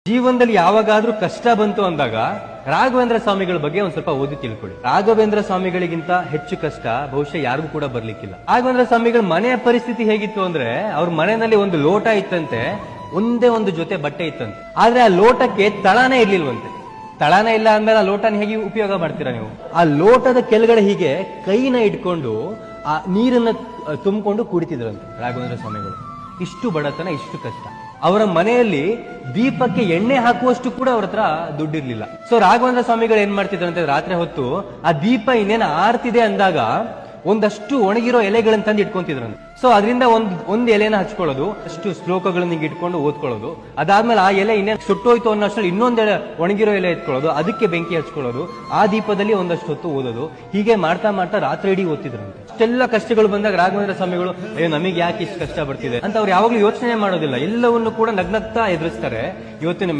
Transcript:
ಜೀವನದಲ್ಲಿ ಯಾವಾಗಾದ್ರೂ ಕಷ್ಟ ಬಂತು ಅಂದಾಗ ರಾಘವೇಂದ್ರ ಸ್ವಾಮಿಗಳ ಬಗ್ಗೆ ಒಂದ್ ಸ್ವಲ್ಪ ಓದಿ ತಿಳ್ಕೊಳ್ಳಿ. ರಾಘವೇಂದ್ರ ಸ್ವಾಮಿಗಳಿಗಿಂತ ಹೆಚ್ಚು ಕಷ್ಟ ಬಹುಶಃ ಯಾರಿಗೂ ಕೂಡ ಬರ್ಲಿಕ್ಕಿಲ್ಲ. ರಾಘವೇಂದ್ರ ಸ್ವಾಮಿಗಳ ಮನೆಯ ಪರಿಸ್ಥಿತಿ ಹೇಗಿತ್ತು ಅಂದ್ರೆ, ಅವ್ರ ಮನೆಯಲ್ಲಿ ಒಂದು ಲೋಟ ಇತ್ತಂತೆ, ಒಂದೇ ಒಂದು ಜೊತೆ ಬಟ್ಟೆ ಇತ್ತಂತೆ. ಆದ್ರೆ ಆ ಲೋಟಕ್ಕೆ ತಳನೇ ಇರ್ಲಿಲ್ವಂತೆ. ತಳನೇ ಇಲ್ಲ ಅಂದ್ಮೇಲೆ ಆ ಲೋಟನ ಹೇಗೆ ಉಪಯೋಗ ಮಾಡ್ತೀರಾ ನೀವು? ಆ ಲೋಟದ ಕೆಳಗಡೆ ಹೀಗೆ ಕೈನ ಇಟ್ಕೊಂಡು ಆ ನೀರನ್ನ ತುಂಬಿಕೊಂಡು ಕುಡಿತಿದ್ರಂತೆ ರಾಘವೇಂದ್ರ ಸ್ವಾಮಿಗಳು. ಇಷ್ಟು ಬಡತನ, ಇಷ್ಟು ಕಷ್ಟ. ಅವರ ಮನೆಯಲ್ಲಿ ದೀಪಕ್ಕೆ ಎಣ್ಣೆ ಹಾಕುವಷ್ಟು ಕೂಡ ಅವ್ರ ಹತ್ರ ದುಡ್ಡಿರ್ಲಿಲ್ಲ. ಸೊ ರಾಘವೇಂದ್ರ ಸ್ವಾಮಿಗಳು ಏನ್ ಮಾಡ್ತಿದ್ರಂತೆ, ರಾತ್ರಿ ಹೊತ್ತು ಆ ದೀಪ ಇನ್ನೇನು ಆರ್ತಿದೆ ಅಂದಾಗ ಒಂದಷ್ಟು ಒಣಗಿರೋ ಎಲೆಗಳನ್ನ ತಂದು ಇಟ್ಕೊಂತಿದ್ರಂತೆ. ಸೊ ಅದರಿಂದ ಒಂದ್ ಎಲೆನ ಹಚ್ಕೊಳ್ಳೋದು, ಅಷ್ಟು ಶ್ಲೋಕಗಳನ್ನ ಹಿಂಗೆ ಇಟ್ಕೊಂಡು ಓದ್ಕೊಳ್ಳೋದು. ಅದಾದ್ಮೇಲೆ ಆ ಎಲೆ ಇನ್ನೇನು ಸುಟ್ಟೋಯ್ತು ಅನ್ನೋಷ್ಟ್ರಲ್ಲಿ ಇನ್ನೊಂದೆಲೆ ಒಣಗಿರೋ ಎಲೆ ಎತ್ಕೊಳ್ಳೋದು, ಅದಕ್ಕೆ ಬೆಂಕಿ ಹಚ್ಕೊಳ್ಳೋದು, ಆ ದೀಪದಲ್ಲಿ ಒಂದಷ್ಟು ಹೊತ್ತು ಓದೋದು. ಹೀಗೆ ಮಾಡ್ತಾ ಮಾಡ್ತಾ ರಾತ್ರಿ ಇಡೀ ಓದ್ತಿದ್ರಂತೆ. ಅಷ್ಟೆಲ್ಲ ಕಷ್ಟಗಳು ಬಂದಾಗ ರಾಘವೇಂದ್ರ ಸ್ವಾಮಿಗಳು ಅಯ್ಯೋ ನಮಗೆ ಯಾಕೆ ಇಷ್ಟು ಕಷ್ಟ ಬರ್ತಿದೆ ಅಂತ ಅವ್ರು ಯಾವಾಗ್ಲೂ ಯೋಚನೆ ಮಾಡೋದಿಲ್ಲ. ಎಲ್ಲವನ್ನು ಕೂಡ ನಗ್ನಗ್ತಾ ಎದುರಿಸ್ತಾರೆ. ಇವತ್ತಿನ